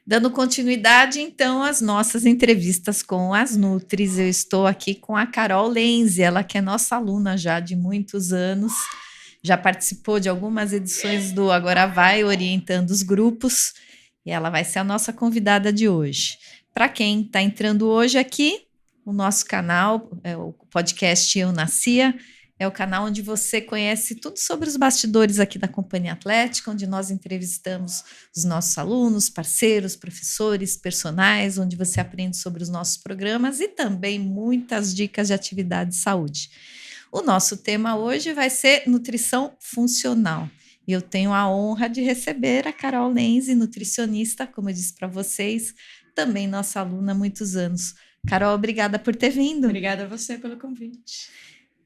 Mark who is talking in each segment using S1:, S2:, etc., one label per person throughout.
S1: Dando continuidade, então, às nossas entrevistas com as Nutris, eu estou aqui com a Carol Lenzi, ela que é nossa aluna já de muitos anos, já participou de algumas edições do Agora Vai, orientando os grupos, e ela vai ser a nossa convidada de hoje. Para quem está entrando hoje aqui, o nosso canal, o podcast Eu Nascia, é o canal onde você conhece tudo sobre os bastidores aqui da Companhia Atlética, onde nós entrevistamos os nossos alunos, parceiros, professores, personagens, onde você aprende sobre os nossos programas e também muitas dicas de atividade de saúde. O nosso tema hoje vai ser nutrição funcional. E eu tenho a honra de receber a Carol Lenzi, nutricionista, como eu disse para vocês, também nossa aluna há muitos anos. Carol, obrigada por ter vindo.
S2: Obrigada a você pelo convite.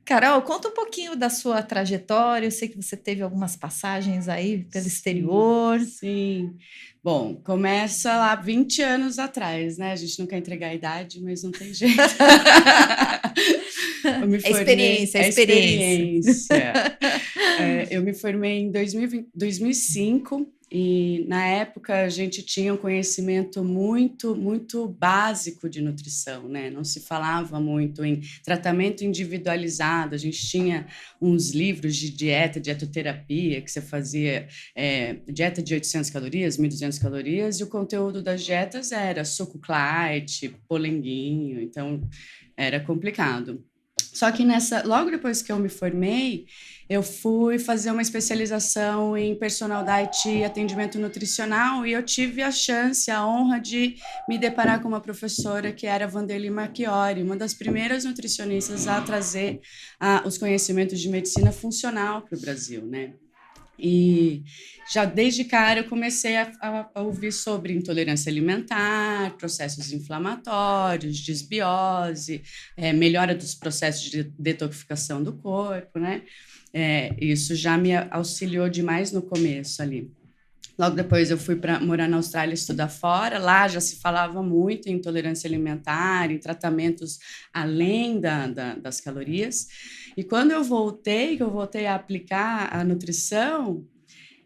S1: Carol, conta um pouquinho da sua trajetória. Eu sei que você teve algumas passagens aí pelo exterior.
S2: Sim. Bom, começa lá 20 anos atrás, né? A gente não quer entregar a idade, mas não tem jeito.
S1: Experiência.
S2: Eu me formei em 2005 e, na época, a gente tinha um conhecimento muito básico de nutrição, né? Não se falava muito em tratamento individualizado, a gente tinha uns livros de dietoterapia, que você fazia dieta de 800 calorias, 1.200 calorias, e o conteúdo das dietas era suco light, polenguinho, então era complicado. Só que logo depois que eu me formei, eu fui fazer uma especialização em personal diet e atendimento nutricional e eu tive a chance, a honra de me deparar com uma professora que era Wanderly Marchiori, uma das primeiras nutricionistas a trazer os conhecimentos de medicina funcional para o Brasil, né? E já desde cara eu comecei a ouvir sobre intolerância alimentar, processos inflamatórios, desbiose, melhora dos processos de detoxificação do corpo, né? Isso já me auxiliou demais no começo ali. Logo depois eu fui para morar na Austrália estudar fora, lá já se falava muito em intolerância alimentar, em tratamentos além das calorias. E quando eu voltei a aplicar a nutrição,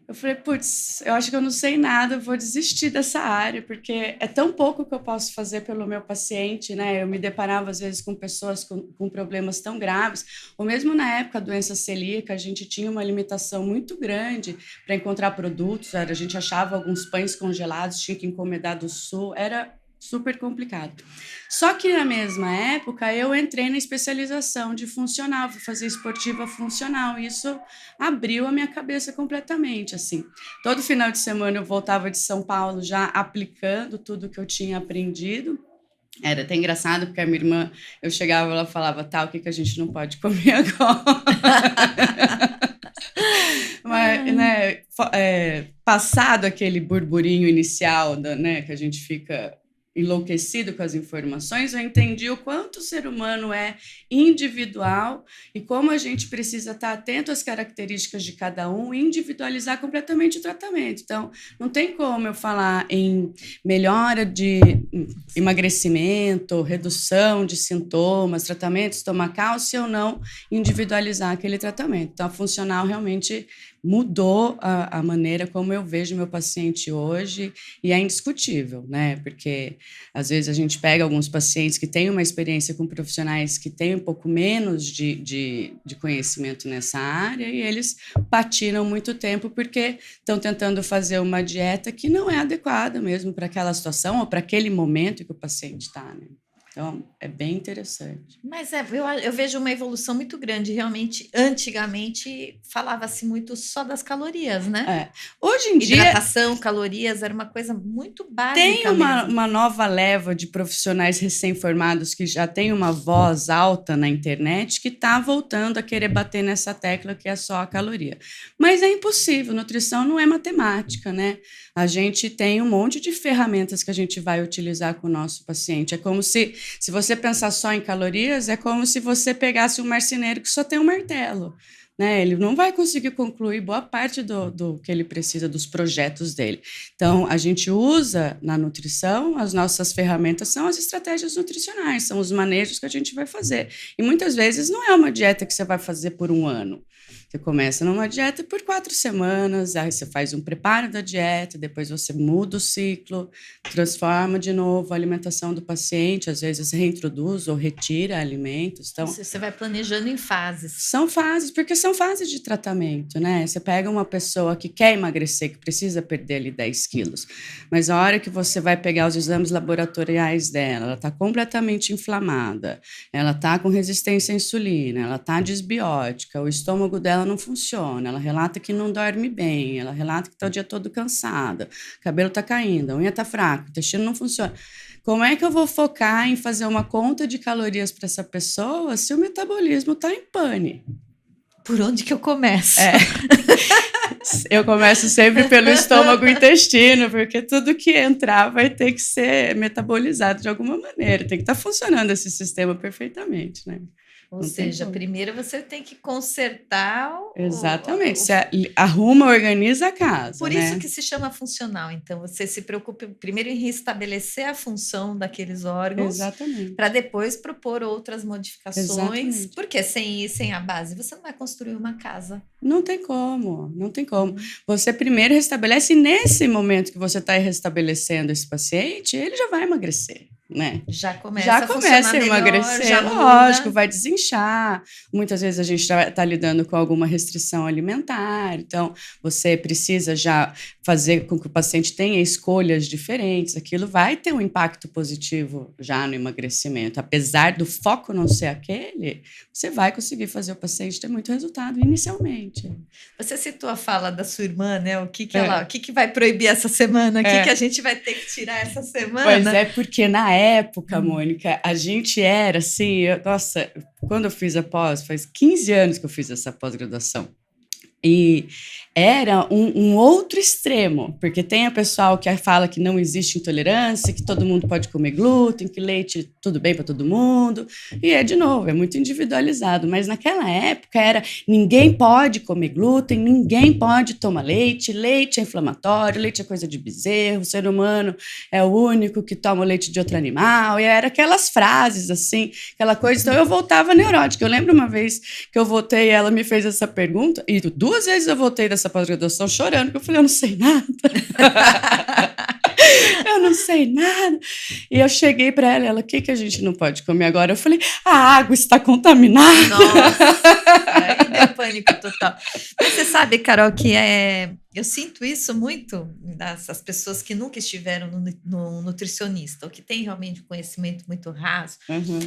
S2: eu falei, putz, eu acho que eu não sei nada, eu vou desistir dessa área, porque é tão pouco que eu posso fazer pelo meu paciente, né? Eu me deparava, às vezes, com pessoas com problemas tão graves, ou mesmo na época, a doença celíaca, a gente tinha uma limitação muito grande para encontrar produtos, a gente achava alguns pães congelados, tinha que encomendar do sul, era super complicado. Só que na mesma época eu entrei na especialização de funcional, fui fazer esportiva funcional, e isso abriu a minha cabeça completamente, assim. Todo final de semana eu voltava de São Paulo já aplicando tudo que eu tinha aprendido. Era até engraçado, porque a minha irmã, eu chegava, ela falava, tá, o que a gente não pode comer agora? Mas, né, passado aquele burburinho inicial, né, que a gente fica enlouquecido com as informações, eu entendi o quanto o ser humano é individual e como a gente precisa estar atento às características de cada um e individualizar completamente o tratamento. Então, não tem como eu falar em melhora de emagrecimento, redução de sintomas, tratamento estomacal, se eu não individualizar aquele tratamento. Então, a funcional realmente mudou a maneira como eu vejo meu paciente hoje e é indiscutível, né? Porque às vezes a gente pega alguns pacientes que têm uma experiência com profissionais que têm um pouco menos de conhecimento nessa área e eles patinam muito tempo porque estão tentando fazer uma dieta que não é adequada mesmo para aquela situação ou para aquele momento que o paciente está, né? Então, é bem interessante.
S1: Mas eu vejo uma evolução muito grande. Realmente, antigamente, falava-se muito só das calorias, né?
S2: Hoje em dia...
S1: Hidratação, calorias, era uma coisa muito básica.
S2: Tem uma nova leva de profissionais recém-formados que já tem uma voz alta na internet que está voltando a querer bater nessa tecla que é só a caloria. Mas é impossível, nutrição não é matemática, né? A gente tem um monte de ferramentas que a gente vai utilizar com o nosso paciente. É como se você pensar só em calorias, é como se você pegasse um marceneiro que só tem um martelo. né? Ele não vai conseguir concluir boa parte do que ele precisa, dos projetos dele. Então, a gente usa na nutrição, as nossas ferramentas são as estratégias nutricionais, são os manejos que a gente vai fazer. E muitas vezes não é uma dieta que você vai fazer por um ano. Você começa numa dieta por 4 semanas, aí você faz um preparo da dieta, depois você muda o ciclo, transforma de novo a alimentação do paciente, às vezes reintroduz ou retira alimentos. Então,
S1: você vai planejando em fases.
S2: São fases, porque são fases de tratamento, né? Você pega uma pessoa que quer emagrecer, que precisa perder ali 10 quilos, mas a hora que você vai pegar os exames laboratoriais dela, ela está completamente inflamada, ela está com resistência à insulina, ela está desbiótica, o estômago dela não funciona, ela relata que não dorme bem, ela relata que está o dia todo cansada, o cabelo está caindo, a unha está fraca, o intestino não funciona. Como é que eu vou focar em fazer uma conta de calorias para essa pessoa se o metabolismo está em pane?
S1: Por onde que eu começo?
S2: Eu começo sempre pelo estômago e intestino, porque tudo que entrar vai ter que ser metabolizado de alguma maneira, tem que estar funcionando esse sistema perfeitamente, né?
S1: Ou seja, primeiro você tem que consertar
S2: Exatamente. Você arruma, organiza a casa.
S1: Por isso que se chama funcional. Então, você se preocupa primeiro em restabelecer a função daqueles órgãos.
S2: Exatamente.
S1: Para depois propor outras modificações.
S2: Exatamente.
S1: Porque sem a base, você não vai construir uma casa.
S2: Não tem como, não tem como. Você primeiro restabelece, e nesse momento que você está restabelecendo esse paciente, ele já vai emagrecer. Né?
S1: Já começa
S2: a emagrecer, lógico, vai desinchar. Muitas vezes a gente está lidando com alguma restrição alimentar, então você precisa já fazer com que o paciente tenha escolhas diferentes. Aquilo vai ter um impacto positivo já no emagrecimento. Apesar do foco não ser aquele, você vai conseguir fazer o paciente ter muito resultado inicialmente.
S1: Você citou a fala da sua irmã, né? O que vai proibir essa semana? O que a gente vai ter que tirar essa semana?
S2: Pois é, porque na época, Mônica, a gente era assim, nossa, quando eu fiz a pós, faz 15 anos que eu fiz essa pós-graduação, e era um outro extremo, porque tem o pessoal que fala que não existe intolerância, que todo mundo pode comer glúten, que leite tudo bem para todo mundo, e de novo, é muito individualizado, mas naquela época era ninguém pode comer glúten, ninguém pode tomar leite, leite é inflamatório, leite é coisa de bezerro, o ser humano é o único que toma leite de outro animal, e era aquelas frases assim, aquela coisa, então eu voltava neurótica. Eu lembro uma vez que eu voltei e ela me fez essa pergunta, e 2 vezes eu voltei dessa pós-graduação chorando, porque eu falei, eu não sei nada. Eu não sei nada. E eu cheguei para ela, o que a gente não pode comer agora? Eu falei, a água está contaminada.
S1: Nossa, aí deu pânico total. Mas você sabe, Carol, que eu sinto isso muito das pessoas que nunca estiveram no nutricionista, ou que têm realmente um conhecimento muito raso.
S2: Uhum.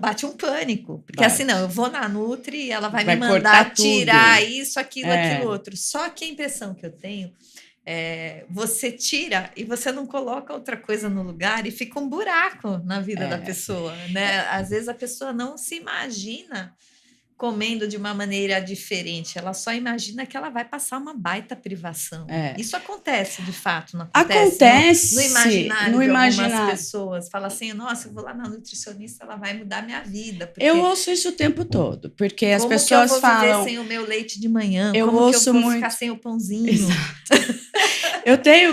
S1: Bate um pânico, porque
S2: Bate.
S1: assim, não, eu vou na Nutri e ela vai me mandar tirar isso, aquilo, aquilo outro. Só que a impressão que eu tenho você tira e você não coloca outra coisa no lugar e fica um buraco na vida da pessoa, né? Às vezes a pessoa não se imagina comendo de uma maneira diferente, ela só imagina que ela vai passar uma baita privação. Isso acontece de fato, não acontece?
S2: Acontece.
S1: No imaginário de algumas pessoas. Fala assim, nossa, eu vou lá na nutricionista, ela vai mudar minha vida.
S2: Eu ouço isso o tempo todo, porque as pessoas falam...
S1: Como que eu vou viver sem o meu leite de manhã? Como que eu vou ficar sem o pãozinho?
S2: Exato.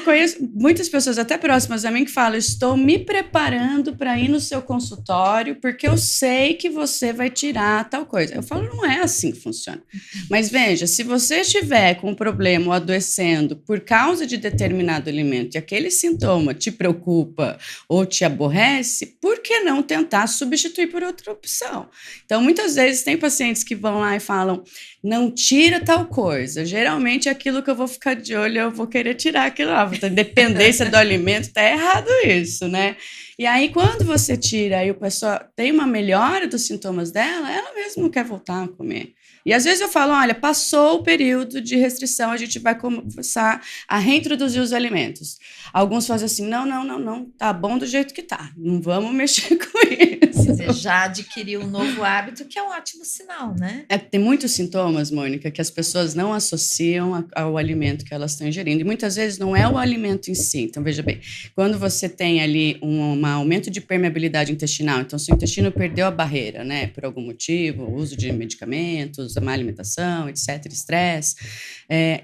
S2: Conheço muitas pessoas até próximas a mim que falam, estou me preparando para ir no seu consultório porque eu sei que você vai tirar tal coisa. Eu falo, não é assim que funciona. Mas veja, se você estiver com um problema ou adoecendo por causa de determinado alimento e aquele sintoma te preocupa ou te aborrece, por que não tentar substituir por outra opção? Então, muitas vezes tem pacientes que vão lá e falam, não tira tal coisa. Geralmente, aquilo que eu vou ficar de olho, eu vou querer tirar aquilo lá. Dependência do alimento, tá errado isso, né? E aí, quando você tira e a pessoa tem uma melhora dos sintomas dela, ela mesma não quer voltar a comer. E às vezes eu falo, olha, passou o período de restrição, a gente vai começar a reintroduzir os alimentos. Alguns fazem assim, não, tá bom do jeito que tá, não vamos mexer com isso.
S1: Você já adquiriu um novo hábito, que é um ótimo sinal, né?
S2: Tem muitos sintomas, Mônica, que as pessoas não associam ao alimento que elas estão ingerindo. E muitas vezes não é o alimento em si. Então, veja bem, quando você tem ali um aumento de permeabilidade intestinal, então seu intestino perdeu a barreira, né? Por algum motivo, uso de medicamentos, má alimentação, etc., estresse.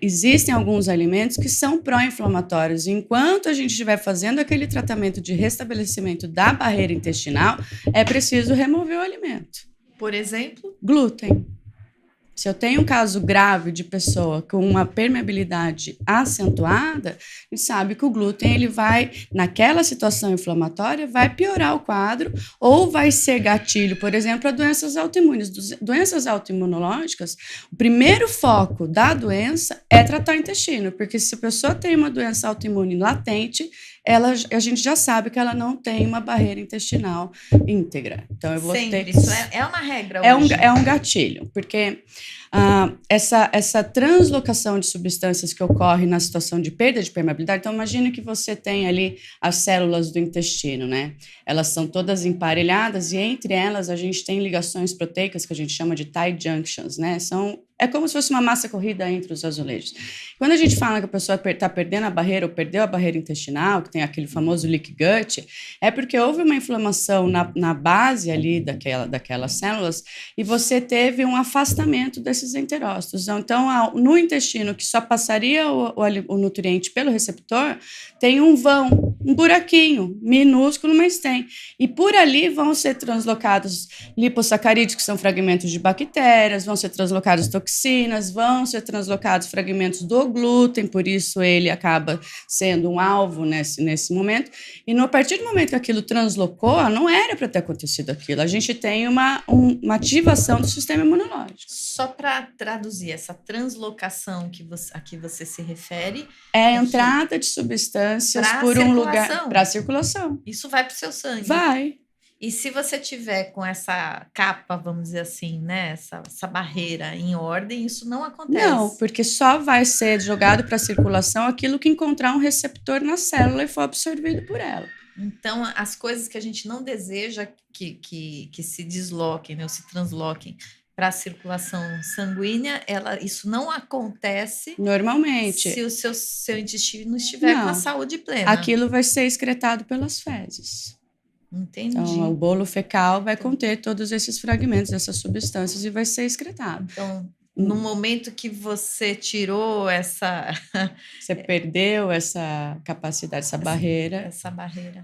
S2: Existem alguns alimentos que são pró-inflamatórios. Enquanto a gente estiver fazendo aquele tratamento de restabelecimento da barreira intestinal, é preciso remover o alimento.
S1: Por exemplo?
S2: Glúten. Se eu tenho um caso grave de pessoa com uma permeabilidade acentuada, a gente sabe que o glúten, ele vai, naquela situação inflamatória, vai piorar o quadro ou vai ser gatilho, por exemplo, a doenças autoimunes. Doenças autoimunológicas, o primeiro foco da doença é tratar o intestino, porque se a pessoa tem uma doença autoimune latente, a gente já sabe que ela não tem uma barreira intestinal íntegra. Então, eu vou ter...
S1: Isso é uma regra hoje.
S2: É um gatilho, porque essa translocação de substâncias que ocorre na situação de perda de permeabilidade, então imagine que você tem ali as células do intestino, né? Elas são todas emparelhadas e entre elas a gente tem ligações proteicas que a gente chama de tight junctions, né? É como se fosse uma massa corrida entre os azulejos. Quando a gente fala que a pessoa está perdendo a barreira ou perdeu a barreira intestinal, que tem aquele famoso leaky gut, é porque houve uma inflamação na base ali daquelas células e você teve um afastamento desses enterócitos. Então, no intestino, que só passaria o nutriente pelo receptor, tem um vão, um buraquinho minúsculo, mas tem. E por ali vão ser translocados lipossacarídeos, que são fragmentos de bactérias, vão ser translocados toxinas, vão ser translocados fragmentos do glúten, por isso ele acaba sendo um alvo nesse momento. E a partir do momento que aquilo translocou, não era para ter acontecido aquilo. A gente tem uma ativação do sistema imunológico.
S1: Só para traduzir, essa translocação a que você se refere...
S2: É a entrada de substâncias por um lugar... Para a circulação.
S1: Isso vai para o seu sangue?
S2: Vai.
S1: E se você tiver com essa capa, vamos dizer assim, né, essa barreira em ordem, isso não acontece?
S2: Não, porque só vai ser jogado para a circulação aquilo que encontrar um receptor na célula e for absorvido por ela.
S1: Então, as coisas que a gente não deseja que se desloquem, né, ou se transloquem para a circulação sanguínea, isso não acontece
S2: normalmente
S1: se o seu intestino estiver com a saúde plena.
S2: Aquilo vai ser excretado pelas fezes.
S1: Entendi.
S2: Então, o bolo fecal vai conter todos esses fragmentos, essas substâncias, e vai ser excretado.
S1: Então, no momento que você tirou
S2: você perdeu essa capacidade, essa barreira,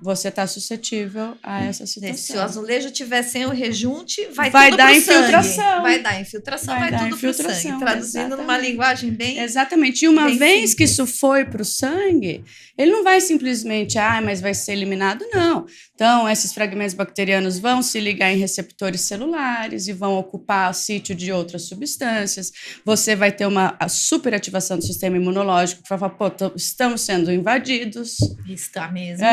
S2: você está suscetível a essa situação.
S1: Se o azulejo estiver sem o rejunte, vai tudo
S2: dar
S1: pro
S2: infiltração.
S1: sangue. Vai dar infiltração, vai tudo para o sangue. Traduzindo numa linguagem bem...
S2: Exatamente. E uma vez
S1: simples.
S2: que isso foi para o sangue, ele não vai simplesmente, mas vai ser eliminado, não. Então, esses fragmentos bacterianos vão se ligar em receptores celulares e vão ocupar o sítio de outras substâncias. Você vai ter uma superativação do sistema imunológico, que vai falar, estamos sendo invadidos.
S1: Está mesmo,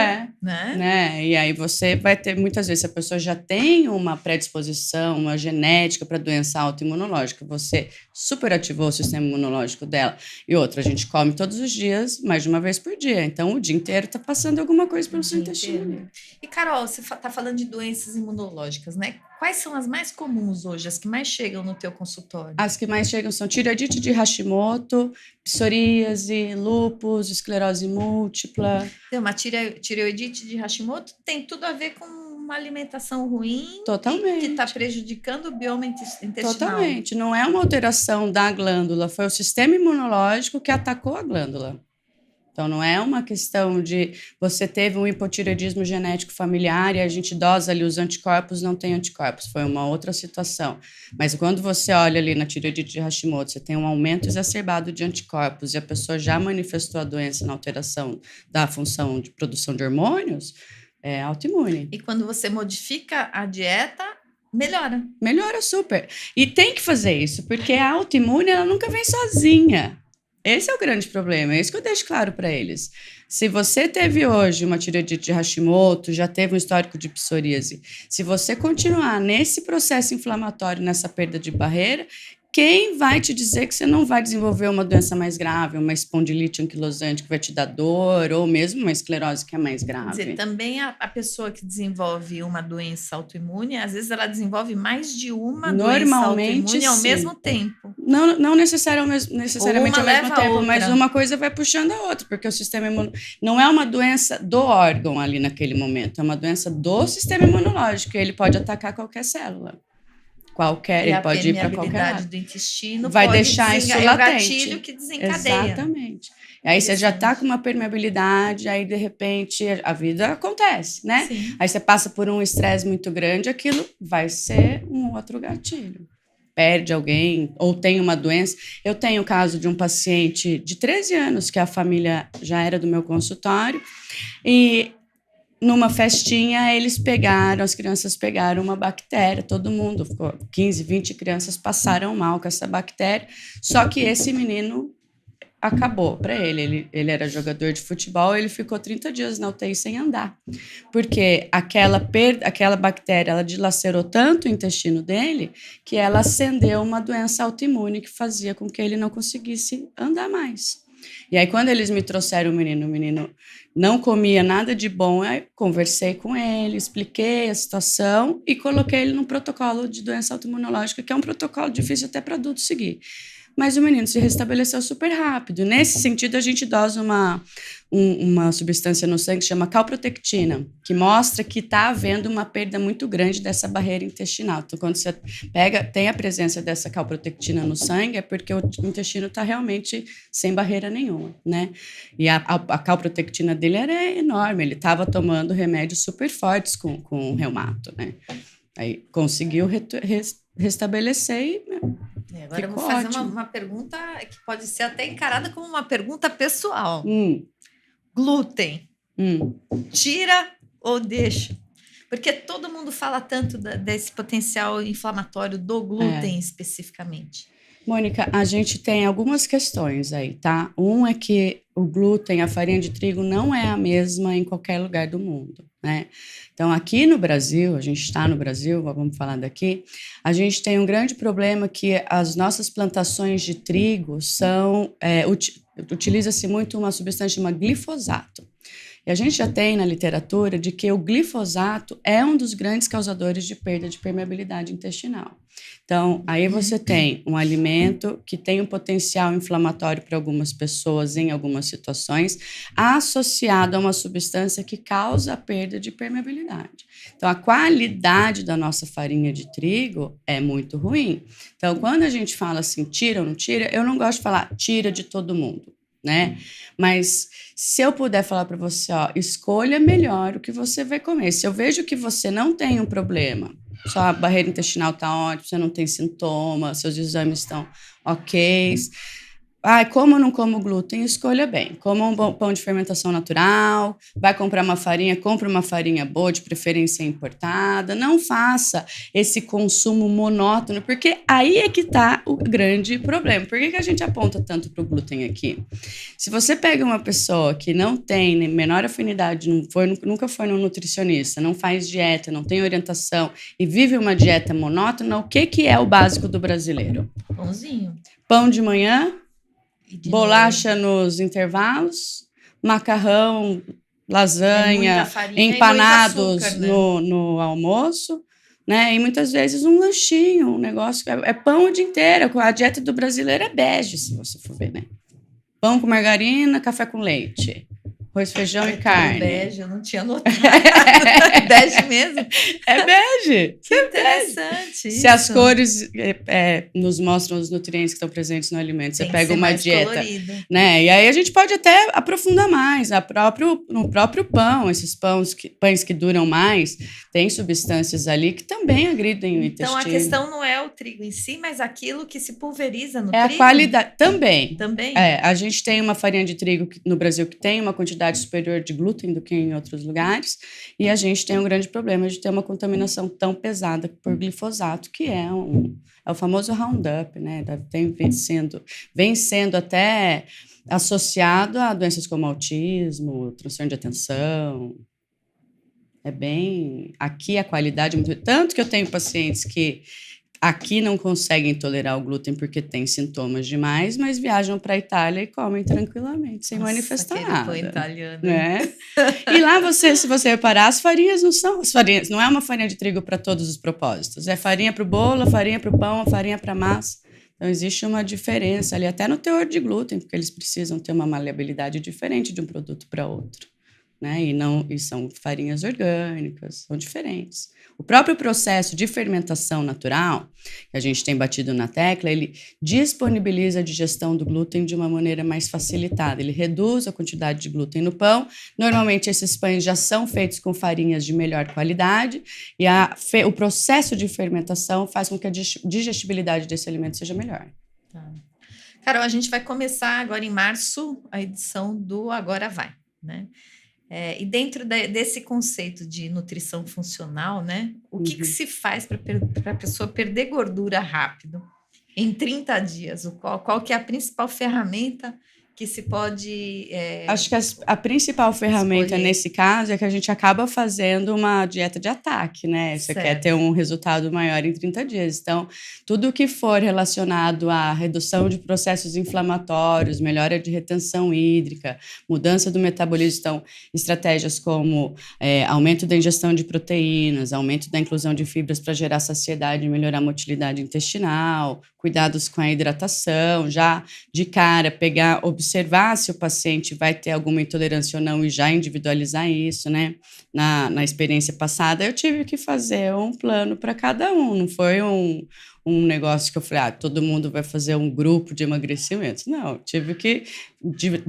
S2: né? E aí você vai ter, muitas vezes, se a pessoa já tem uma predisposição, uma genética para doença autoimunológica, você superativou o sistema imunológico dela. E outra, a gente come todos os dias, mais de uma vez por dia. Então, o dia inteiro está passando alguma coisa pelo seu intestino.
S1: E, Carol, você está falando de doenças imunológicas, né? Quais são as mais comuns hoje, as que mais chegam no teu consultório?
S2: As que mais chegam são tireoidite de Hashimoto, psoríase, lúpus, esclerose múltipla.
S1: Uma tireoidite de Hashimoto tem tudo a ver com uma alimentação ruim.
S2: Totalmente.
S1: Que está prejudicando o bioma intestinal.
S2: Totalmente. Não é uma alteração da glândula, foi o sistema imunológico que atacou a glândula. Então, não é uma questão de você teve um hipotireoidismo genético familiar e a gente dosa ali os anticorpos, não tem anticorpos. Foi uma outra situação. Mas quando você olha ali na tireoidite de Hashimoto, você tem um aumento exacerbado de anticorpos e a pessoa já manifestou a doença na alteração da função de produção de hormônios, é autoimune.
S1: E quando você modifica a dieta, melhora.
S2: Melhora super. E tem que fazer isso, porque a autoimune, ela nunca vem sozinha. Esse é o grande problema, é isso que eu deixo claro para eles. Se você teve hoje uma tireoidite de Hashimoto, já teve um histórico de psoríase, se você continuar nesse processo inflamatório, nessa perda de barreira, quem vai te dizer que você não vai desenvolver uma doença mais grave, uma espondilite anquilosante que vai te dar dor, ou mesmo uma esclerose que é mais grave?
S1: Quer dizer, também a pessoa que desenvolve uma doença autoimune, às vezes ela desenvolve mais de uma doença autoimune ao mesmo tempo.
S2: Não necessariamente ao mesmo tempo, mas uma coisa vai puxando a outra, porque o sistema imunológico não é uma doença do órgão ali naquele momento, é uma doença do sistema imunológico, e ele pode atacar qualquer célula. Ele pode ir para qualquer lado.
S1: Do intestino
S2: vai deixar isso latente. É o
S1: gatilho que desencadeia.
S2: Exatamente. Aí você já está com uma permeabilidade, aí de repente a vida acontece, né?
S1: Sim.
S2: Aí você passa por um estresse muito grande, aquilo vai ser um outro gatilho. Perde alguém ou tem uma doença. Eu tenho o caso de um paciente de 13 anos, que a família já era do meu consultório, e numa festinha, as crianças pegaram uma bactéria, todo mundo, 15, 20 crianças passaram mal com essa bactéria, só que esse menino acabou para ele era jogador de futebol, ele ficou 30 dias na UTI sem andar, porque aquela bactéria, ela dilacerou tanto o intestino dele, que ela acendeu uma doença autoimune que fazia com que ele não conseguisse andar mais. E aí, quando eles me trouxeram o menino não comia nada de bom, aí conversei com ele, expliquei a situação e coloquei ele num protocolo de doença autoimunológica, que é um protocolo difícil até para adultos seguir. Mas o menino se restabeleceu super rápido. Nesse sentido, a gente dosa uma substância no sangue que chama calprotectina, que mostra que está havendo uma perda muito grande dessa barreira intestinal. Então, quando você tem a presença dessa calprotectina no sangue, é porque o intestino está realmente sem barreira nenhuma, né? E a calprotectina dele era enorme, ele estava tomando remédios super fortes com reumato, né? Aí conseguiu restabelecer e...
S1: Agora eu vou fazer uma pergunta que pode ser até encarada como uma pergunta pessoal. Glúten, tira ou deixa? Porque todo mundo fala tanto desse potencial inflamatório do glúten especificamente.
S2: Mônica, a gente tem algumas questões aí, tá? É que o glúten, a farinha de trigo, não é a mesma em qualquer lugar do mundo, né? Então, aqui no Brasil, a gente está no Brasil, vamos falar daqui, a gente tem um grande problema que as nossas plantações de trigo utiliza-se muito uma substância chamada glifosato. E a gente já tem na literatura de que o glifosato é um dos grandes causadores de perda de permeabilidade intestinal. Então, aí você tem um alimento que tem um potencial inflamatório para algumas pessoas em algumas situações, associado a uma substância que causa a perda de permeabilidade. Então, a qualidade da nossa farinha de trigo é muito ruim. Então, quando a gente fala assim, tira ou não tira, eu não gosto de falar tira de todo mundo, né? Mas se eu puder falar para você, escolha melhor o que você vai comer. Se eu vejo que você não tem um problema, sua barreira intestinal está ótima, você não tem sintoma, seus exames estão ok. Como eu não como glúten? Escolha bem. Coma um pão de fermentação natural, vai comprar uma farinha, compra uma farinha boa, de preferência importada. Não faça esse consumo monótono, porque aí é que está o grande problema. Por que a gente aponta tanto para o glúten aqui? Se você pega uma pessoa que não tem menor afinidade, nunca foi no nutricionista, não faz dieta, não tem orientação e vive uma dieta monótona, o que é o básico do brasileiro?
S1: Pãozinho.
S2: Pão de manhã, bolacha nos intervalos, macarrão, lasanha, empanados açúcar, né? no almoço, né? E muitas vezes um lanchinho, um negócio... É pão o dia inteiro. A dieta do brasileiro é bege, se você for ver, né? Pão com margarina, café com leite. Arroz, feijão e carne.
S1: Bege, eu não tinha notado. Bege mesmo?
S2: É bege.
S1: Que interessante isso.
S2: Se as cores nos mostram os nutrientes que estão presentes no alimento, você pega uma dieta, colorido, né? E aí a gente pode até aprofundar mais. No próprio pão, esses pães que duram mais, tem substâncias ali que também agridem o intestino.
S1: Então a questão não é o trigo em si, mas aquilo que se pulveriza no trigo.
S2: É a qualidade. Também.
S1: Também?
S2: A gente tem uma farinha de trigo no Brasil que tem uma quantidade superior de glúten do que em outros lugares, e a gente tem um grande problema de ter uma contaminação tão pesada por glifosato, que é o famoso Roundup, né? Vem sendo até associado a doenças como autismo, transtorno de atenção. Aqui a qualidade é muito... Tanto que eu tenho pacientes que aqui não conseguem tolerar o glúten porque têm sintomas demais, mas viajam para a Itália e comem tranquilamente, sem manifestar nada.
S1: Italiano,
S2: né? E lá, se você reparar, as farinhas não são as farinhas, não é uma farinha de trigo para todos os propósitos. É farinha para o bolo, farinha para o pão, farinha para massa. Então, existe uma diferença ali, até no teor de glúten, porque eles precisam ter uma maleabilidade diferente de um produto para outro. Né? E são farinhas orgânicas, são diferentes. O próprio processo de fermentação natural, que a gente tem batido na tecla, ele disponibiliza a digestão do glúten de uma maneira mais facilitada. Ele reduz a quantidade de glúten no pão. Normalmente, esses pães já são feitos com farinhas de melhor qualidade e o processo de fermentação faz com que a digestibilidade desse alimento seja melhor.
S1: Tá. Carol, a gente vai começar agora em março a edição do Agora Vai, né? E dentro desse conceito de nutrição funcional, né? O que se faz para a pessoa perder gordura rápido em 30 dias? Qual que é a principal ferramenta que se pode...
S2: Acho que a principal ferramenta nesse caso é que a gente acaba fazendo uma dieta de ataque, né? Você quer ter um resultado maior em 30 dias. Então, tudo que for relacionado à redução de processos inflamatórios, melhora de retenção hídrica, mudança do metabolismo, então, estratégias como aumento da ingestão de proteínas, aumento da inclusão de fibras para gerar saciedade e melhorar a motilidade intestinal, cuidados com a hidratação, já de cara observar se o paciente vai ter alguma intolerância ou não e já individualizar isso, né? Na experiência passada, eu tive que fazer um plano para cada um, não foi um negócio que eu falei, todo mundo vai fazer um grupo de emagrecimento. Não, eu tive que,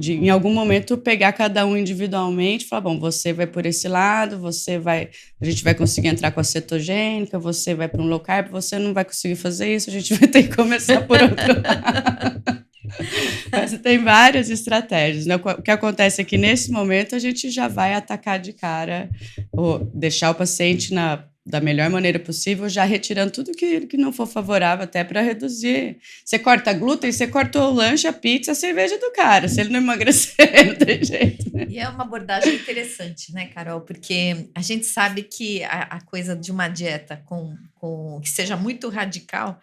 S2: em algum momento, pegar cada um individualmente e falar, bom, você vai por esse lado, a gente vai conseguir entrar com a cetogênica, você vai para um low carb, você não vai conseguir fazer isso, a gente vai ter que começar por outro lado. Mas tem várias estratégias, né? O que acontece é que, nesse momento, a gente já vai atacar de cara, ou deixar o paciente da melhor maneira possível, já retirando tudo que não for favorável, até para reduzir. Você corta glúten, você corta o lanche, a pizza, a cerveja do cara. Se ele não emagrecer, não tem jeito, né?
S1: E é uma abordagem interessante, né, Carol? Porque a gente sabe que a coisa de uma dieta que seja muito radical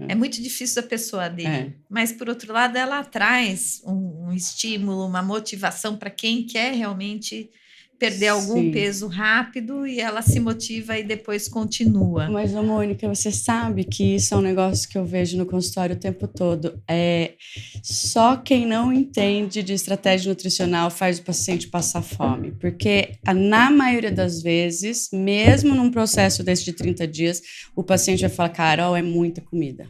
S1: é muito difícil da pessoa aderir. Mas, por outro lado, ela traz um estímulo, uma motivação para quem quer realmente perder algum peso rápido, e ela se motiva e depois continua.
S2: Mas, Mônica, você sabe que isso é um negócio que eu vejo no consultório o tempo todo. Só quem não entende de estratégia nutricional faz o paciente passar fome. Porque, na maioria das vezes, mesmo num processo desse de 30 dias, o paciente vai falar, Carol, é muita comida.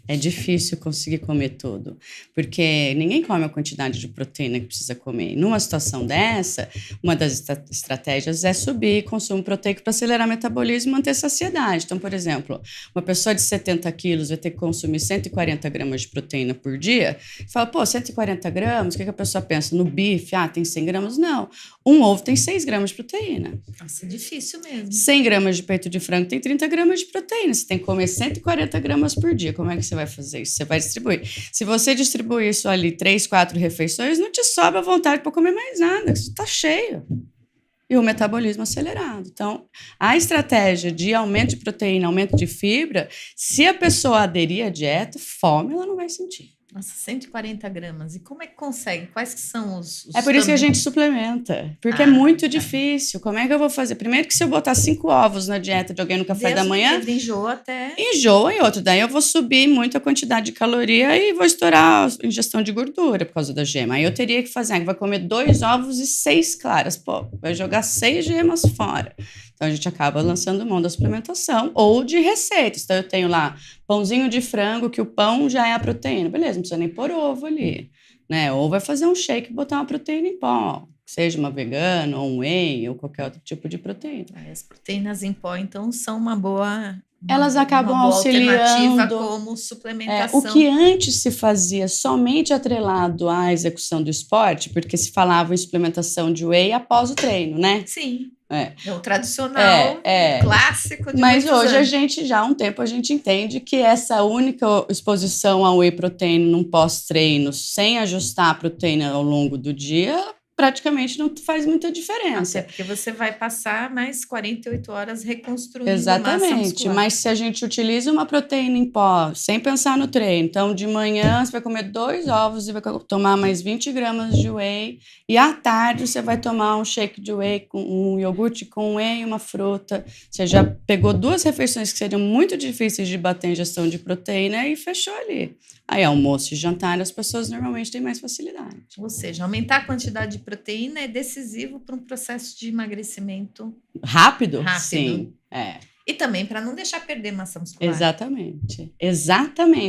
S2: É difícil conseguir comer tudo, porque ninguém come a quantidade de proteína que precisa comer. Numa situação dessa, uma das estratégias é subir o consumo proteico para acelerar o metabolismo e manter saciedade. Então, por exemplo, uma pessoa de 70 quilos vai ter que consumir 140 gramas de proteína por dia. Fala, 140 gramas, o que a pessoa pensa? No bife, tem 100 gramas? Não. Um ovo tem 6 gramas de proteína.
S1: Nossa, é difícil mesmo.
S2: 100 gramas de peito de frango tem 30 gramas de proteína. Você tem que comer 140 gramas por dia. Como é que você vai fazer isso? Você vai distribuir. Se você distribuir isso ali 3, 4 refeições, não te sobra vontade para comer mais nada. Isso está cheio. E o metabolismo acelerado. Então, a estratégia de aumento de proteína, aumento de fibra, se a pessoa aderir à dieta, fome ela não vai sentir.
S1: Nossa, 140 gramas. E como é que consegue? Quais que são os
S2: É por isso que a gente suplementa. Porque é muito difícil. Como é que eu vou fazer? Primeiro que se eu botar 5 ovos na dieta de alguém no café da manhã...
S1: Enjoa até...
S2: Enjoa e outro. Daí eu vou subir muito a quantidade de caloria e vou estourar a ingestão de gordura por causa da gema. Aí eu teria que fazer... Vai comer 2 ovos e 6 claras. Vai jogar 6 gemas fora. Então, a gente acaba lançando mão da suplementação ou de receitas. Então, eu tenho lá pãozinho de frango, que o pão já é a proteína. Beleza, não precisa nem pôr ovo ali, né? Ou vai fazer um shake e botar uma proteína em pó, seja uma vegana, ou um whey, ou qualquer outro tipo de proteína.
S1: As proteínas em pó, então, são uma boa...
S2: Elas acabam auxiliando
S1: como suplementação.
S2: O que antes se fazia somente atrelado à execução do esporte, porque se falava em suplementação de whey após o treino, né?
S1: Sim. É o tradicional, clássico de
S2: Mas hoje
S1: anos.
S2: Já há um tempo a gente entende que essa única exposição ao whey protein num pós-treino, sem ajustar a proteína ao longo do dia, praticamente não faz muita diferença.
S1: Até porque você vai passar mais 48 horas reconstruindo massa
S2: Exatamente,
S1: muscular.
S2: mas se a gente utiliza uma proteína em pó, sem pensar no treino, então de manhã você vai comer 2 ovos e vai tomar mais 20 gramas de whey, e à tarde você vai tomar um shake de whey, com um iogurte com whey e uma fruta, você já pegou 2 refeições que seriam muito difíceis de bater em ingestão de proteína e fechou ali. Aí almoço e jantar as pessoas normalmente têm mais facilidade.
S1: Ou seja, aumentar a quantidade de proteína é decisivo para um processo de emagrecimento
S2: Rápido? Sim,
S1: E também para não deixar perder massa muscular.
S2: Exatamente.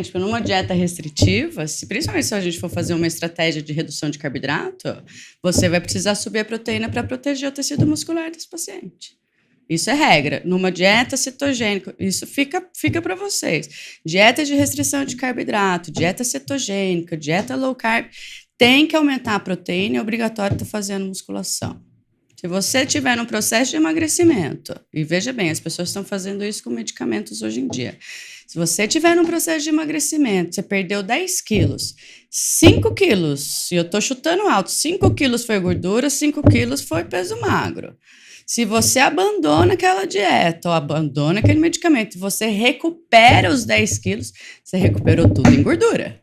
S2: Porque numa dieta restritiva, principalmente se a gente for fazer uma estratégia de redução de carboidrato, você vai precisar subir a proteína para proteger o tecido muscular desse paciente. Isso é regra. Numa dieta cetogênica, isso fica para vocês. Dieta de restrição de carboidrato, dieta cetogênica, dieta low carb, tem que aumentar a proteína, é obrigatório estar fazendo musculação. Se você estiver num processo de emagrecimento, e veja bem, as pessoas estão fazendo isso com medicamentos hoje em dia. Se você estiver num processo de emagrecimento, você perdeu 10 quilos, 5 quilos, e eu estou chutando alto, 5 quilos foi gordura, 5 quilos foi peso magro. Se você abandona aquela dieta ou abandona aquele medicamento e você recupera os 10 quilos, você recuperou tudo em gordura.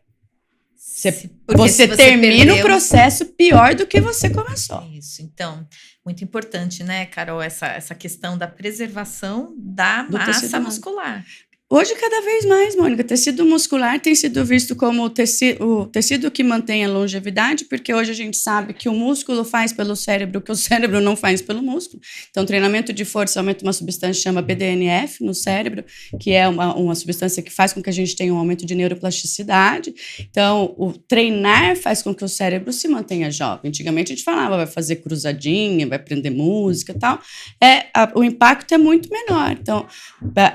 S2: Você termina o processo pior do que você começou.
S1: Isso, então, muito importante, né, Carol, essa questão da preservação da massa muscular.
S2: Hoje, cada vez mais, Mônica, tecido muscular tem sido visto como o tecido que mantém a longevidade, porque hoje a gente sabe que o músculo faz pelo cérebro o que o cérebro não faz pelo músculo. Então, treinamento de força aumenta uma substância que chama BDNF no cérebro, que é uma substância que faz com que a gente tenha um aumento de neuroplasticidade. Então, o treinar faz com que o cérebro se mantenha jovem. Antigamente a gente falava, vai fazer cruzadinha, vai aprender música e tal. O impacto é muito menor. Então,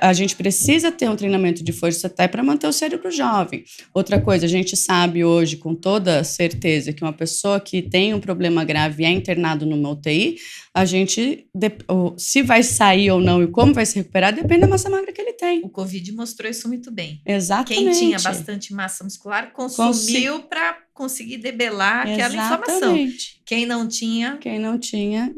S2: a gente precisa ter um treinamento de força até para manter o cérebro jovem. Outra coisa, a gente sabe hoje com toda certeza que uma pessoa que tem um problema grave e é internado numa UTI, a gente, se vai sair ou não e como vai se recuperar, depende da massa magra que ele tem.
S1: O Covid mostrou isso muito bem.
S2: Exatamente.
S1: Quem tinha bastante massa muscular consumiu para conseguir debelar aquela inflamação. Quem não tinha,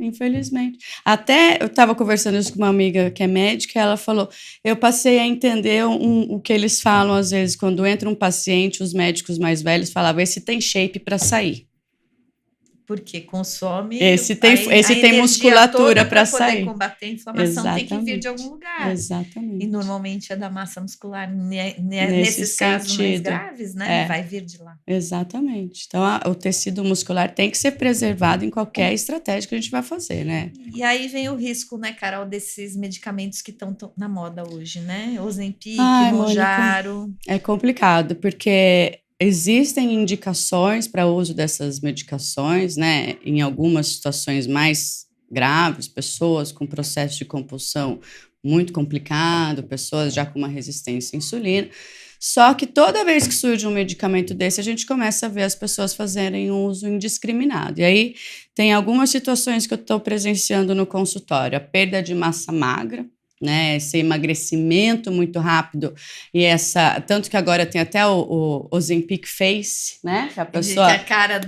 S2: infelizmente. Até eu estava conversando isso com uma amiga que é médica, ela falou, eu passei a entender o que eles falam às vezes, quando entra um paciente, os médicos mais velhos falavam, esse tem shape para sair.
S1: Porque consome
S2: esse tem musculatura para sair.
S1: Poder combater a inflamação. Exatamente. Tem que vir de algum lugar.
S2: Exatamente.
S1: E normalmente é da massa muscular, nesses casos mais graves, né? Vai vir de lá.
S2: Exatamente. Então, o tecido muscular tem que ser preservado em qualquer estratégia que a gente vai fazer, né?
S1: E aí vem o risco, né, Carol, desses medicamentos que estão na moda hoje, né? Ozempic, Mounjaro.
S2: É complicado, porque existem indicações para o uso dessas medicações, né? Em algumas situações mais graves, pessoas com processo de compulsão muito complicado, pessoas já com uma resistência à insulina. Só que toda vez que surge um medicamento desse, a gente começa a ver as pessoas fazerem um uso indiscriminado. E aí tem algumas situações que eu estou presenciando no consultório. A perda de massa magra, né, esse emagrecimento muito rápido e tanto que agora tem até o Ozempic Face, né, que a pessoa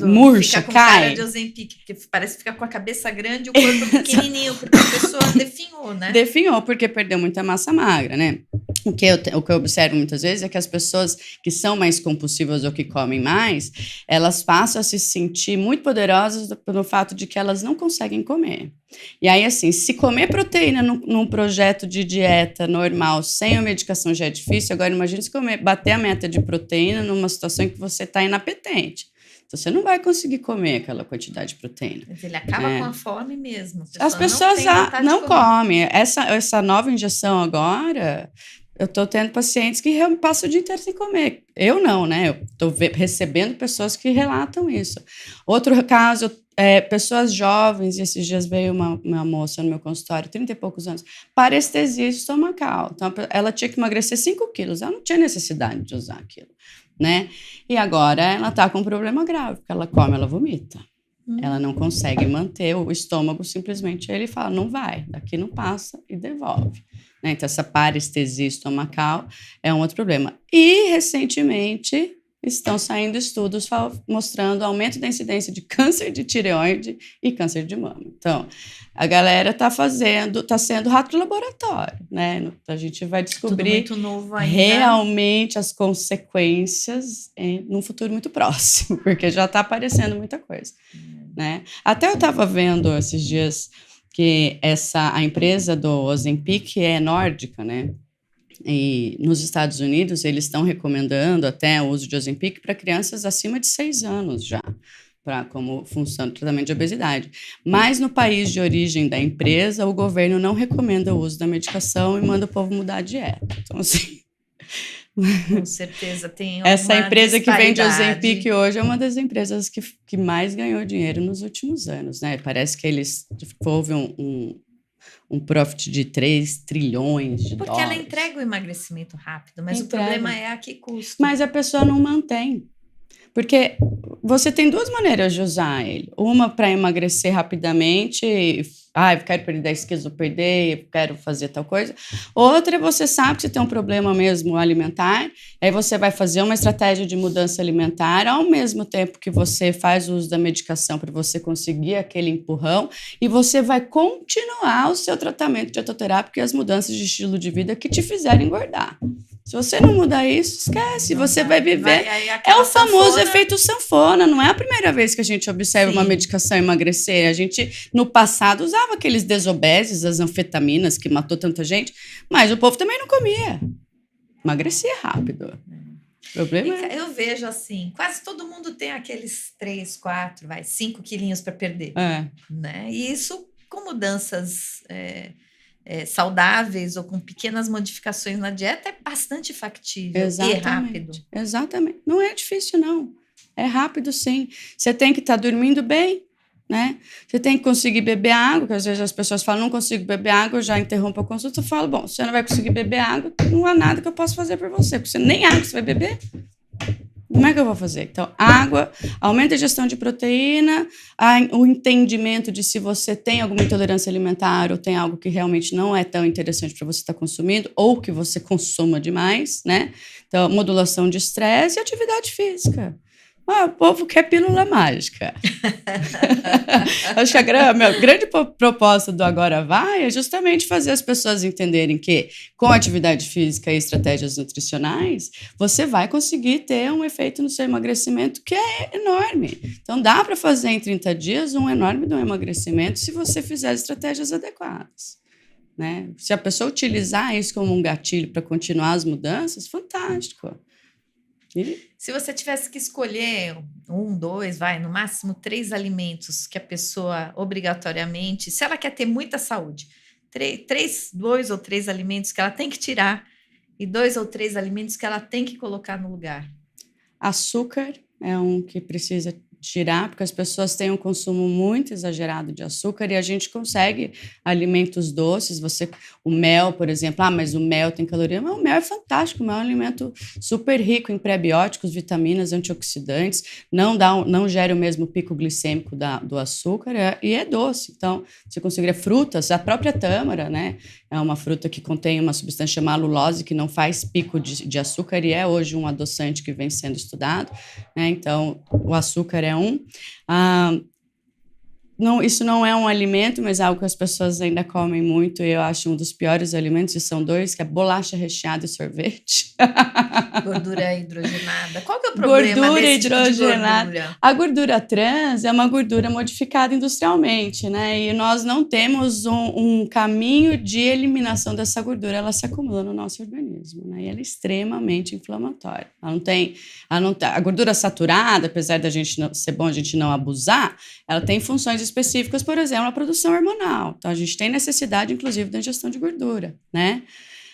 S2: murcha,
S1: fica com
S2: cai.
S1: Cara de Ozempic, porque parece que fica com a cabeça grande e o corpo pequenininho, porque a pessoa definhou, né?
S2: Definhou porque perdeu muita massa magra, né? O que eu observo muitas vezes é que as pessoas que são mais compulsivas ou que comem mais, elas passam a se sentir muito poderosas pelo fato de que elas não conseguem comer. E aí, assim, se comer proteína num projeto de dieta normal, sem a medicação já é difícil, agora imagine se bater a meta de proteína numa situação em que você está inapetente. Então, você não vai conseguir comer aquela quantidade de proteína.
S1: Mas ele acaba com a fome mesmo.
S2: As pessoas não comem. Essa nova injeção agora, eu estou tendo pacientes que passam o dia inteiro sem comer. Eu não, né? Eu estou recebendo pessoas que relatam isso. Outro caso, pessoas jovens, e esses dias veio uma moça no meu consultório, 30 e poucos anos, parestesia estomacal. Então, ela tinha que emagrecer 5 quilos. Ela não tinha necessidade de usar aquilo, né? E agora ela está com um problema grave, porque ela come, ela vomita. Ela não consegue manter o estômago, simplesmente ele fala, não vai, daqui não passa e devolve. Né? Então, essa parestesia estomacal é um outro problema. E, recentemente, estão saindo estudos mostrando aumento da incidência de câncer de tireoide e câncer de mama. Então, a galera está sendo rato laboratório, né? A gente vai descobrir
S1: tudo muito novo ainda.
S2: Realmente as consequências num futuro muito próximo, porque já está aparecendo muita coisa, né? Até eu estava vendo esses dias que a empresa do Ozempic é nórdica, né? E nos Estados Unidos, eles estão recomendando até o uso de Ozempic para crianças acima de 6 anos já, como função do tratamento de obesidade. Mas no país de origem da empresa, o governo não recomenda o uso da medicação e manda o povo mudar a dieta. Então, assim...
S1: Com certeza tem
S2: essa empresa que vende
S1: Ozempic
S2: hoje é uma das empresas que mais ganhou dinheiro nos últimos anos, né? Parece que houve um profit de 3 trilhões de dólares.
S1: Porque ela entrega o emagrecimento rápido, mas o problema é a que custa.
S2: Mas a pessoa não mantém. Porque você tem 2 maneiras de usar ele. Uma para emagrecer rapidamente, eu quero perder 10 quilos, vou perder, quero fazer tal coisa. Outra, você sabe que você tem um problema mesmo alimentar, aí você vai fazer uma estratégia de mudança alimentar, ao mesmo tempo que você faz o uso da medicação para você conseguir aquele empurrão, e você vai continuar o seu tratamento dietoterápico e as mudanças de estilo de vida que te fizeram engordar. Se você não mudar isso, esquece, você vai viver. É o famoso efeito sanfona, não é a primeira vez que a gente observa uma medicação emagrecer. A gente, no passado, usava aqueles desobeses, as anfetaminas, que matou tanta gente, mas o povo também não comia. Emagrecia rápido. O problema
S1: eu vejo assim, quase todo mundo tem aqueles 3, 4, 5 quilinhos para perder. Né? E isso com mudanças... saudáveis ou com pequenas modificações na dieta é bastante factível e rápido.
S2: Exatamente. Não é difícil, não. É rápido, sim. Você tem que estar dormindo bem, né? Você tem que conseguir beber água, porque às vezes as pessoas falam, não consigo beber água, eu já interrompo a consulta, eu falo, bom, você não vai conseguir beber água, não há nada que eu possa fazer por você, porque nem água você vai beber. Como é que eu vou fazer? Então, água, aumenta a ingestão de proteína, o entendimento de se você tem alguma intolerância alimentar ou tem algo que realmente não é tão interessante para você estar consumindo ou que você consuma demais, né? Então, modulação de estresse e atividade física. O povo quer pílula mágica. Acho que a minha grande proposta do Agora Vai é justamente fazer as pessoas entenderem que, com atividade física e estratégias nutricionais, você vai conseguir ter um efeito no seu emagrecimento que é enorme. Então, dá para fazer em 30 dias um enorme emagrecimento se você fizer estratégias adequadas. Né? Se a pessoa utilizar isso como um gatilho para continuar as mudanças, fantástico.
S1: Se você tivesse que escolher 1, 2, no máximo 3 alimentos que a pessoa obrigatoriamente, se ela quer ter muita saúde, 2 ou 3 alimentos que ela tem que tirar e 2 ou 3 alimentos que ela tem que colocar no lugar.
S2: Açúcar é um que precisa tirar, porque as pessoas têm um consumo muito exagerado de açúcar e a gente consegue alimentos doces, o mel, por exemplo, mas o mel tem caloria, mas o mel é fantástico, o mel é um alimento super rico em prebióticos, vitaminas, antioxidantes, não gera o mesmo pico glicêmico do açúcar e é doce, então você conseguiria frutas, a própria tâmara, né, é uma fruta que contém uma substância chamada lulose, que não faz pico de açúcar e é hoje um adoçante que vem sendo estudado, né, então o açúcar é isso não é um alimento, mas é algo que as pessoas ainda comem muito e eu acho um dos piores alimentos, e são 2, que é bolacha recheada e sorvete.
S1: Gordura hidrogenada. Qual que é o problema desse tipo de gordura?
S2: A gordura trans é uma gordura modificada industrialmente, né? E nós não temos um caminho de eliminação dessa gordura, ela se acumula no nosso organismo, né? E ela é extremamente inflamatória. A gordura saturada, apesar da gente ser bom a gente não abusar, ela tem funções específicas, por exemplo, a produção hormonal. Então, a gente tem necessidade, inclusive, da ingestão de gordura, né?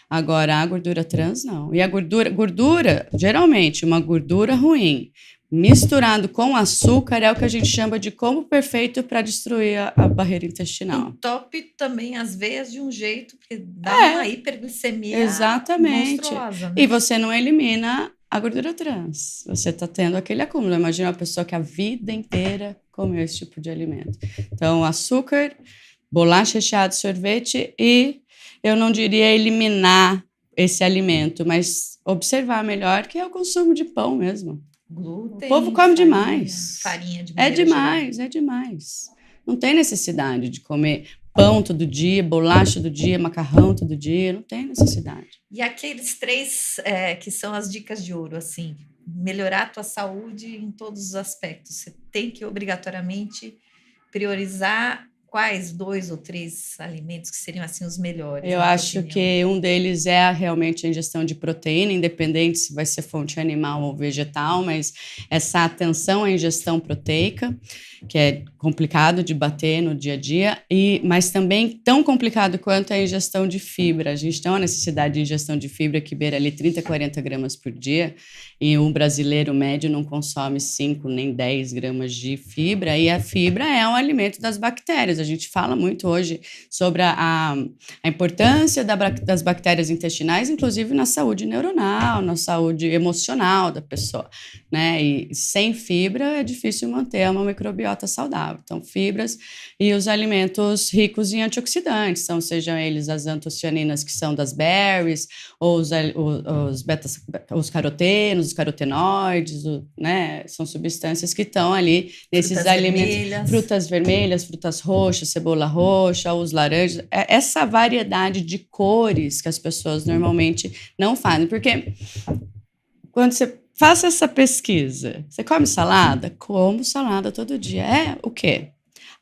S2: Agora, a gordura trans, não. E a gordura, geralmente, uma gordura ruim, misturado com açúcar, é o que a gente chama de combo perfeito para destruir a barreira intestinal.
S1: Entope também as veias de um jeito que dá uma hiperglicemia monstruosa. Né?
S2: E você não elimina a gordura trans. Você está tendo aquele acúmulo. Imagina uma pessoa que a vida inteira comeu esse tipo de alimento. Então, açúcar, bolacha recheada, sorvete e eu não diria eliminar esse alimento, mas observar melhor que é o consumo de pão mesmo.
S1: Glúten,
S2: O povo come demais.
S1: Farinha de
S2: É demais, é demais. Não tem necessidade de comer pão todo dia, bolacha todo dia, macarrão todo dia, não tem necessidade.
S1: E aqueles 3 que são as dicas de ouro, assim, melhorar a tua saúde em todos os aspectos. Você tem que obrigatoriamente priorizar quais 2 ou 3 alimentos que seriam assim os melhores.
S2: Eu acho que um deles é realmente a ingestão de proteína, independente se vai ser fonte animal ou vegetal, mas essa atenção à ingestão proteica, que é complicado de bater no dia a dia, mas também tão complicado quanto a ingestão de fibra. A gente tem uma necessidade de ingestão de fibra que beira ali 30, 40 gramas por dia, e um brasileiro médio não consome 5 nem 10 gramas de fibra, e a fibra é um alimento das bactérias. A gente fala muito hoje sobre a importância das bactérias intestinais, inclusive na saúde neuronal, na saúde emocional da pessoa, né? E sem fibra é difícil manter uma microbiota saudável. Então, fibras e os alimentos ricos em antioxidantes, então, sejam eles as antocianinas que são das berries, ou os carotenos, os carotenoides, né? São substâncias que estão ali nesses alimentos. Frutas vermelhas, frutas roxas, cebola roxa, os laranjas. Essa variedade de cores que as pessoas normalmente não fazem. Porque quando você faça essa pesquisa, você come salada? Como salada todo dia. É o quê?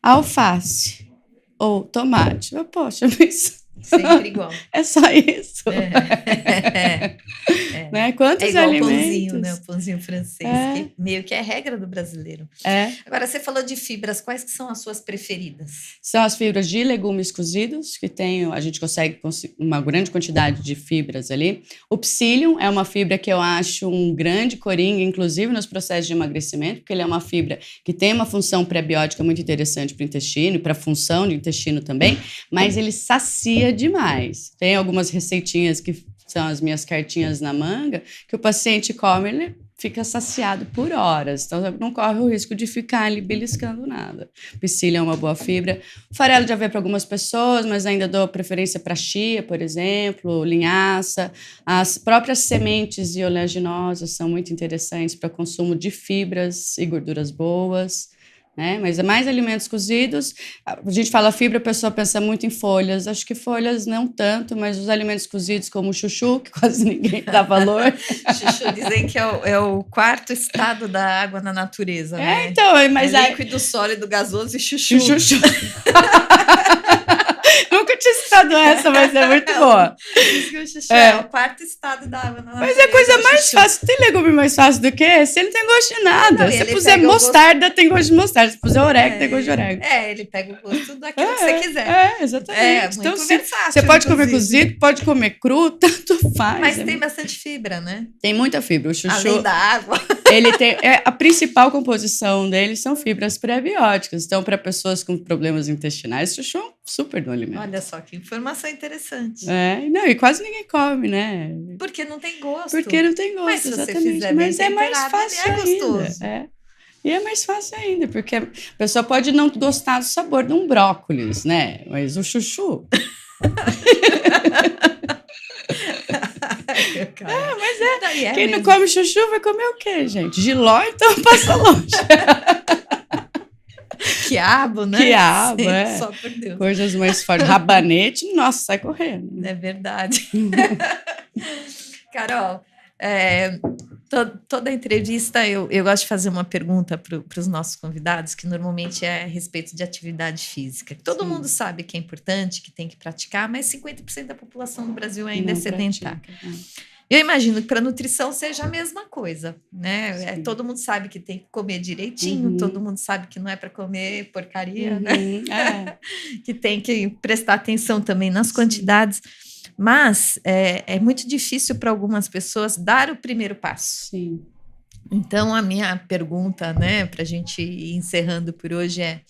S2: Alface ou tomate. Poxa, mas...
S1: Sempre igual.
S2: É só isso. Né? Quantos
S1: igual
S2: alimentos?
S1: O pãozinho, né? O pãozinho francês, que meio que é regra do brasileiro. Agora, você falou de fibras, quais que são as suas preferidas?
S2: São as fibras de legumes cozidos, que a gente consegue uma grande quantidade de fibras ali. O psyllium é uma fibra que eu acho um grande coringa, inclusive nos processos de emagrecimento, porque ele é uma fibra que tem uma função pré-biótica muito interessante para o intestino e para a função do intestino também, mas ele sacia demais. Tem algumas receitinhas que são as minhas cartinhas na manga, que o paciente come, ele fica saciado por horas, então não corre o risco de ficar ali beliscando nada. Psyllium é uma boa fibra. Farelo de aveia para algumas pessoas, mas ainda dou preferência para chia, por exemplo, linhaça. As próprias sementes e oleaginosas são muito interessantes para consumo de fibras e gorduras boas. Né? Mas é mais alimentos cozidos. A gente fala fibra, a pessoa pensa muito em folhas. Acho que folhas não tanto, mas os alimentos cozidos como o chuchu, que quase ninguém dá valor.
S1: Chuchu dizem que é o 4º estado da água na natureza, né?
S2: Então, mas
S1: líquido, sólido, gasoso e chuchu.
S2: Nunca tinha citado essa, mas é muito boa.
S1: Diz que o chuchu é o 4º estado da água na natureza.
S2: Mas é a coisa mais fácil. Tem legume mais fácil do que esse? Ele não tem gosto de nada. Se você puser mostarda, tem gosto de mostarda. Se puser orégano, tem gosto de orégano.
S1: Ele pega o gosto daquilo que você quiser.
S2: Exatamente.
S1: Muito versátil.
S2: Você pode comer cozido, pode comer cru, tanto faz.
S1: Mas tem bastante fibra, né?
S2: Tem muita fibra. O chuchu,
S1: além da água.
S2: Ele tem... a principal composição dele são fibras pré-bióticas. Então, para pessoas com problemas intestinais, o chuchu é um super do alimento.
S1: Olha só que informação interessante.
S2: Não, e quase ninguém come, né?
S1: Porque não tem gosto.
S2: Porque não tem gosto,
S1: mas se
S2: exatamente.
S1: Você fizer
S2: mas
S1: bem
S2: é mais fácil
S1: ainda. Gostoso.
S2: E é mais fácil ainda, porque a pessoa pode não gostar do sabor de um brócolis, né? Mas o chuchu... Quem não come chuchu vai comer o quê, gente? Giló, então passa longe.
S1: Quiabo, né?
S2: Quiabo,
S1: Só por Deus.
S2: Coisas mais fortes. Rabanete, nossa, sai correndo.
S1: É verdade. Carol, toda entrevista eu gosto de fazer uma pergunta para os nossos convidados, que normalmente é a respeito de atividade física. Todo mundo sabe que é importante, que tem que praticar, mas 50% da população do Brasil ainda é sedentária. Eu imagino que para nutrição seja a mesma coisa, né? Todo mundo sabe que tem que comer direitinho, todo mundo sabe que não é para comer porcaria, né? Que tem que prestar atenção também nas quantidades. Mas é muito difícil para algumas pessoas dar o primeiro passo.
S2: Sim.
S1: Então, a minha pergunta, né, para a gente ir encerrando por hoje é: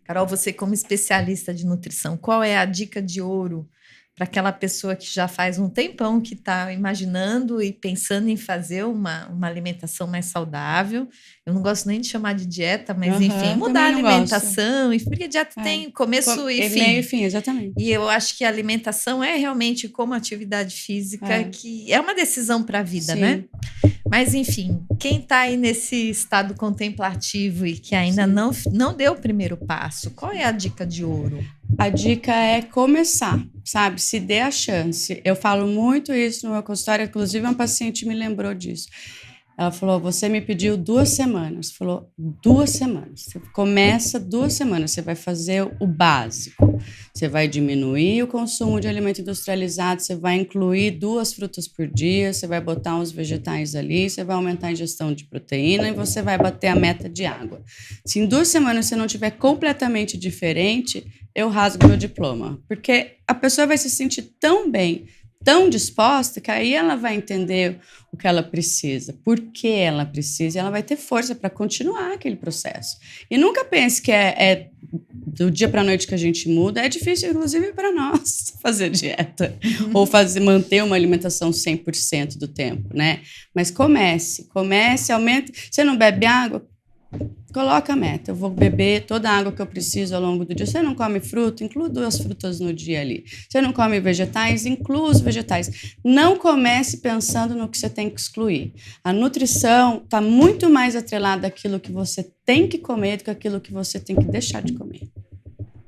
S1: Carol, você como especialista de nutrição, qual é a dica de ouro para aquela pessoa que já faz um tempão que está imaginando e pensando em fazer uma alimentação mais saudável? Eu não gosto nem de chamar de dieta, mas enfim, mudar a alimentação, porque a dieta tem começo e fim.
S2: Meio e fim, exatamente.
S1: E eu acho que a alimentação é realmente como atividade física, que é uma decisão para a vida, né? Mas, enfim, quem está aí nesse estado contemplativo e que ainda não deu o primeiro passo, qual é a dica de ouro?
S2: A dica é começar, sabe? Se dê a chance. Eu falo muito isso no meu consultório, inclusive uma paciente me lembrou disso. Ela falou, você me pediu 2 semanas. Falou, 2 semanas. Você começa 2 semanas, você vai fazer o básico. Você vai diminuir o consumo de alimento industrializado, você vai incluir 2 frutas por dia, você vai botar uns vegetais ali, você vai aumentar a ingestão de proteína e você vai bater a meta de água. Se em 2 semanas você não tiver completamente diferente, eu rasgo meu diploma. Porque a pessoa vai se sentir tão bem, tão disposta, que aí ela vai entender o que ela precisa, por que ela precisa, e ela vai ter força para continuar aquele processo. E nunca pense que é do dia para a noite que a gente muda. É difícil, inclusive, para nós fazer dieta ou manter uma alimentação 100% do tempo, né? Mas comece, aumente. Você não bebe água? Coloca a meta, eu vou beber toda a água que eu preciso ao longo do dia. Você não come fruta? Inclua 2 frutas no dia ali. Você não come vegetais? Inclua os vegetais. Não comece pensando no que você tem que excluir. A nutrição está muito mais atrelada àquilo que você tem que comer do que àquilo que você tem que deixar de comer.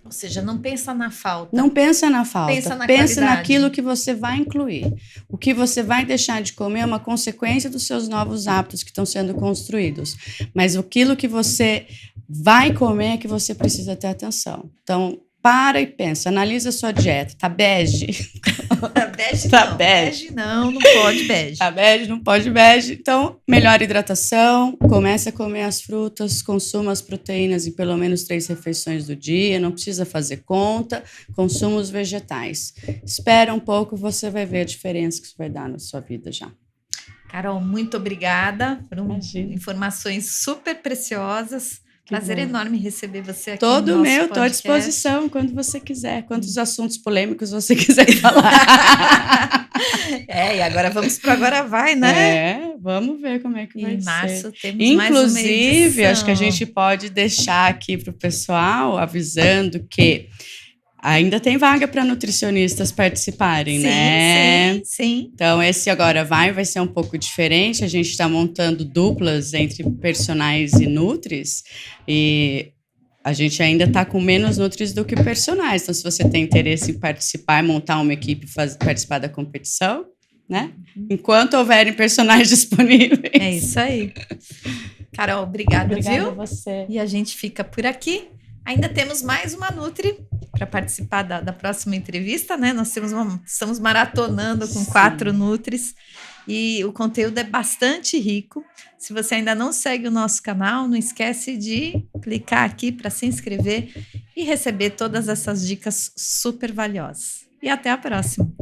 S1: Ou seja, não pensa na falta.
S2: Não pensa na falta, pensa
S1: qualidade.
S2: naquilo que você vai incluir. O que você vai deixar de comer é uma consequência dos seus novos hábitos que estão sendo construídos. Mas aquilo que você vai comer é que você precisa ter atenção. Então, para e pensa, analisa a sua dieta. Tá bege?
S1: Bege
S2: tá
S1: não.
S2: Bege.
S1: Bege não pode bege.
S2: Tá bege, não pode bege. Então, melhor hidratação, comece a comer as frutas, consuma as proteínas em pelo menos 3 refeições do dia, não precisa fazer conta, consuma os vegetais. Espera um pouco, você vai ver a diferença que isso vai dar na sua vida já.
S1: Carol, muito obrigada por informações super preciosas. Prazer enorme receber você aqui
S2: Todo
S1: no nosso
S2: meu, estou à disposição quando você quiser, quantos assuntos polêmicos você quiser falar.
S1: E agora vamos para Agora Vai, né?
S2: Vamos ver como é que vai ser.
S1: Em março temos
S2: Inclusive,
S1: mais uma edição.
S2: Acho que a gente pode deixar aqui para o pessoal, avisando que ainda tem vaga para nutricionistas participarem, né?
S1: Sim.
S2: Então, esse Agora vai ser um pouco diferente. A gente está montando duplas entre personagens e nutris. E a gente ainda está com menos nutris do que personagens. Então, se você tem interesse em participar, montar uma equipe e participar da competição, né? Enquanto houverem personagens disponíveis.
S1: É isso aí. Carol, obrigada, viu?
S2: Obrigada a você.
S1: E a gente fica por aqui. Ainda temos mais uma Nutri para participar da próxima entrevista, né? Nós estamos maratonando com 4 Nutris e o conteúdo é bastante rico. Se você ainda não segue o nosso canal, não esquece de clicar aqui para se inscrever e receber todas essas dicas super valiosas. E até a próxima!